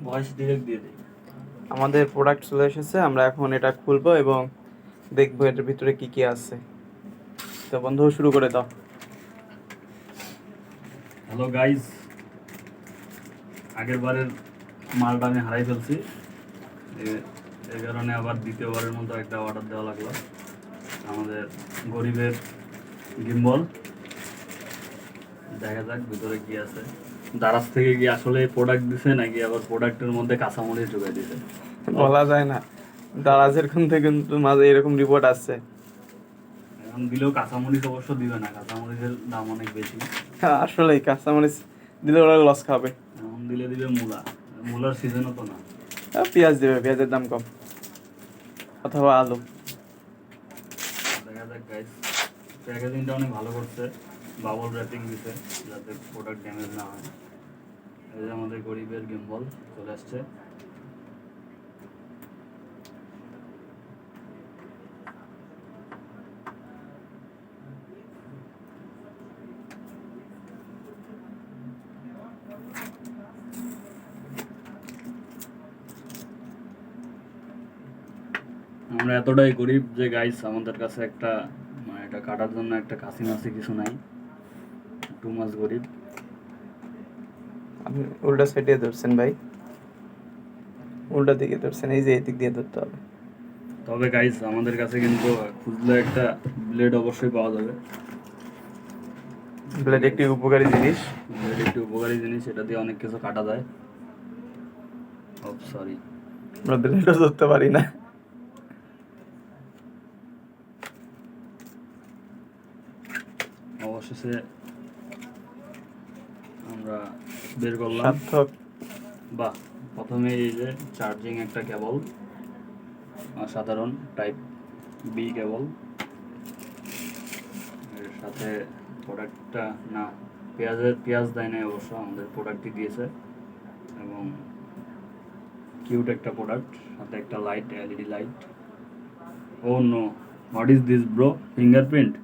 Voice direct দিয়ে দিই। আমাদের প্রোডাক্ট চলে এসেছে, আমরা এখন এটা খুলবো এবং দেখবো এটার ভিতরে কি কি আছে। তো বন্ধু শুরু করে দাও। হ্যালো গাইজ, আগের বারের মালটা আমি হারাই ফেলছি, এই কারণে আবার দ্বিতীয়বারের মতো একটা অর্ডার দেওয়া লাগলো। আমাদের গরিবের গিম্বল, দেখা যাক ভিতরে কি আছে। দারাজ থেকে কি আসলে প্রোডাক্ট দিছে নাকি আবার প্রোডাক্টের মধ্যে কাঁচামরিচ ঢুকাই দিছে বলা যায় না, দারাজের থেকে কিন্তু মাঝে এরকম রিপোর্ট আসছে। এখন দিলেও কাঁচামরিচ অবশ্য দিবে না, কাঁচামরিচের দাম অনেক বেশি। আসলেই কাঁচামরিচ দিলে ওরা লস খাবে। এখন দিলে দিবে মূলা, মূলার সিজনও তো না। পেঁয়াজ দেবে, পেঁয়াজের দাম কম, অথবা আলু। দেখা যাক গাইস, প্যাকেজিংটা অনেক ভালো করছে, বাবল র্যাপিং দিছে যাতে প্রোডাক্ট ড্যামেজ না হয়। এই যে আমাদের গরিবের গিম্বল চলে আসছে। আমরা এতটাই গরিব যে গাইস আমাদের কাছে একটা এটা কাটার জন্য একটা কাশি মাসি কিছু নাই, টু মাস গরিব। আপনি উল্টা সাইডে ধরছেন ভাই, উল্টা দিকে ধরছেন, এই যে এই দিক দিয়ে ধরতে হবে। তবে গাইস আমাদের কাছে কিন্তু খুঁজলে একটা ব্লেড অবশ্যই পাওয়া যাবে। ব্লেড একটি উপকারী জিনিস, ব্লেড একটি উপকারী জিনিস, এটা দিয়ে অনেক কিছু কাটা যায়। সরি, আমরা ব্লেডও ধরতে পারি না। অবশেষে আমরা বের করলাম। সার্থক। বাহ, প্রথমে এই যে চার্জিং একটা কেবল, সাধারণ টাইপ বি কেবল, এর সাথে প্রোডাক্টটা না পেঁয়াজ দেয় নাই অবশ্য, আমাদের প্রোডাক্টই দিয়েছে। এবং কিউট একটা প্রোডাক্ট, সাথে একটা light, LED light. Oh no, what is this bro? Fingerprint?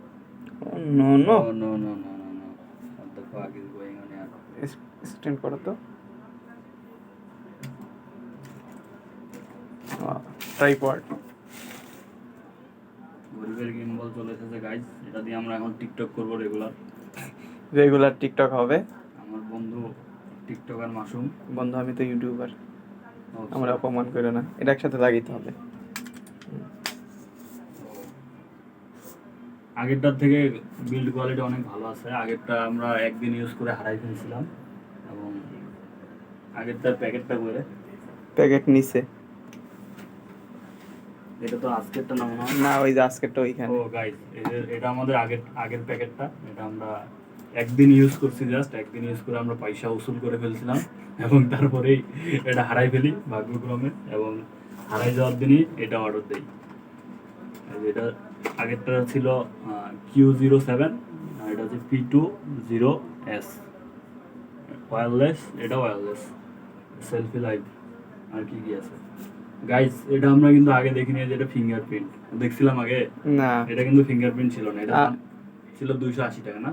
No no no no no no no no, what the fuck is going on here? Stand করো তো। ট্রাইপড। গরিবের গিম্বল চলে এসেছে গাইস, এটা দিয়ে আমরা এখন টিকটক করবো রেগুলার টিকটক হবে। আমার বন্ধু টিকটকার মাসুম। বন্ধু আমি তো ইউটিউবার, আমরা অপমান করে না, এটা একসাথে লাগাইতে হবে। আগেরটার থেকে বিল্ড কোয়ালিটি অনেক ভালো আছে। আগেরটা আমরা একদিন ইউজ করে হারাই ফেলছিলাম, এবং আগেরটার প্যাকেটটা করে প্যাকেট নিচে, এটা তো আজকেরটা না মনে হয়। না ওই যে আজকেরটা ওইখানে। ও গাইস, এটা আমাদের আগের প্যাকেটটা, এটা আমরা একদিন ইউজ করছি, জাস্ট একদিন ইউজ করে আমরা পয়সা উসুল করে ফেলছিলাম, এবং তারপরেই এটা হারাই ফেলি ভাগ্যক্রমে, এবং হারাই যাওয়ার দিনই এটা অর্ডার দিই। এটা আগেরটা ছিল Q07, আর এটা হচ্ছে P20S ওয়্যারলেস। এটা ওয়্যারলেস, সেলফি লাইভ, আর কি কি আছে গাইস। এটা আমরা কিন্তু আগে দেখিনি, যে এটা ফিঙ্গারপ্রিন্ট দেখছিলাম আগে না, এটা কিন্তু ফিঙ্গারপ্রিন্ট ছিল না, এটা ছিল 280 টাকা, না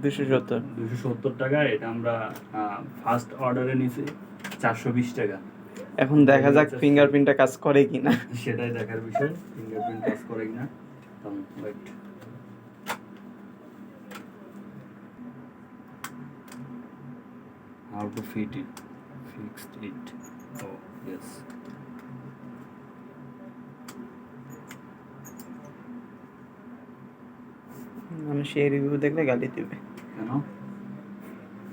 270 টাকা। এটা আমরা ফার্স্ট অর্ডারে নিয়েছি 420 টাকা। এখন দেখা যাক ফিঙ্গারপ্রিন্টটা কাজ করে কিনা। সেটাই দেখার বিষয়, ফিঙ্গারপ্রিন্ট কাজ করে কিনা। Wait, how to fit it, fixed it, oh yes. মানুষ এই রিভিউ দেখলে গালি দিবে। কেন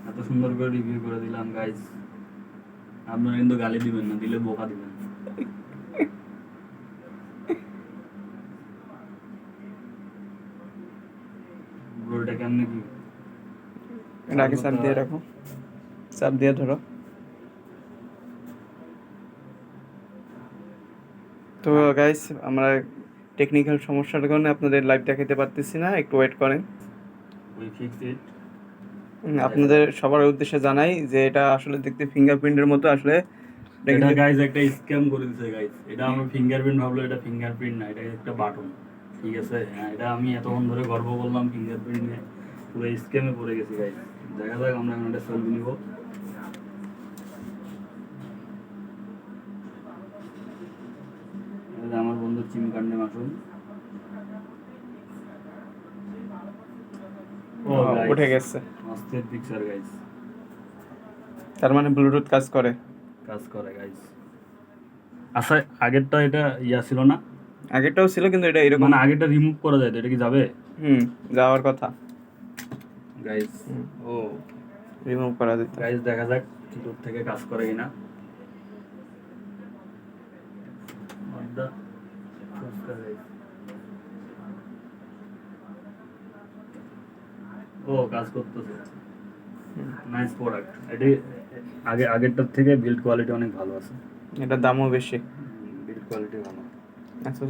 এত সুন্দর করে রিভিউ করে দিলাম গাইস, আপনারা কিন্তু গালি দিবেন না, দিলে বোকা দিবেন। ব্রোটা কেমনে কি এটাকে চাপ দিয়ে রাখো, চাপ দিয়ে ধরো। তো গাইস আমরা টেকনিক্যাল সমস্যার কারণে আপনাদের লাইভ দেখাতে পারতেছি না, একটু ওয়েট করেন। আপনাদের সবার উদ্দেশ্যে জানাই যে এটা আসলে দেখতে ফিঙ্গারপ্রিন্টের মতো, আসলে এটা গাইস একটা স্ক্যাম করে দিয়েছে গাইস। এটা আমরা ফিঙ্গারপ্রিন্ট ভাবলো, এটা ফিঙ্গারপ্রিন্ট না, এটা একটা বাটন, ঠিক আছে। হ্যাঁ, এটা আমি এতক্ষণ ধরে গর্ব করলাম ফিঙ্গারপ্রিন্ট নিয়ে, পুরো স্ক্যামে পড়ে গেছি গাইস। দেখা যাক, আমরা এখন একটা সেলফি নিব। চিমকান্ডে মাশরুম। ও উঠে গেছে। অস্থির পিকচার গাইস, তার মানে ব্লুটুথ কাজ করে। কাজ করে গাইস। আচ্ছা আগেরটা এটা ইয়া ছিল না, আগেরটাও ছিল কিন্তু এটা এরকম মানে আগেরটা রিমুভ করা যায় তো, এটা কি যাবে যাওয়ার কথা গাইস? ও রিমুভ করা যেত। গাইস দেখা যাক দূর থেকে কাজ করে কিনা। ও কাজ করতেছে, নাইস প্রোডাক্ট। এটি আগেরটার থেকে বিল্ড কোয়ালিটি অনেক ভালো আছে, এটার দামও বেশি, বিল্ড কোয়ালিটি ভালো। আচ্ছা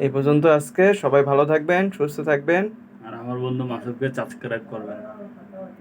এই পর্যন্ত আজকে। সবাই ভালো থাকবেন, সুস্থ থাকবেন। আর আমার বন্ধু মাসুদকে সাবস্ক্রাইব করবেন।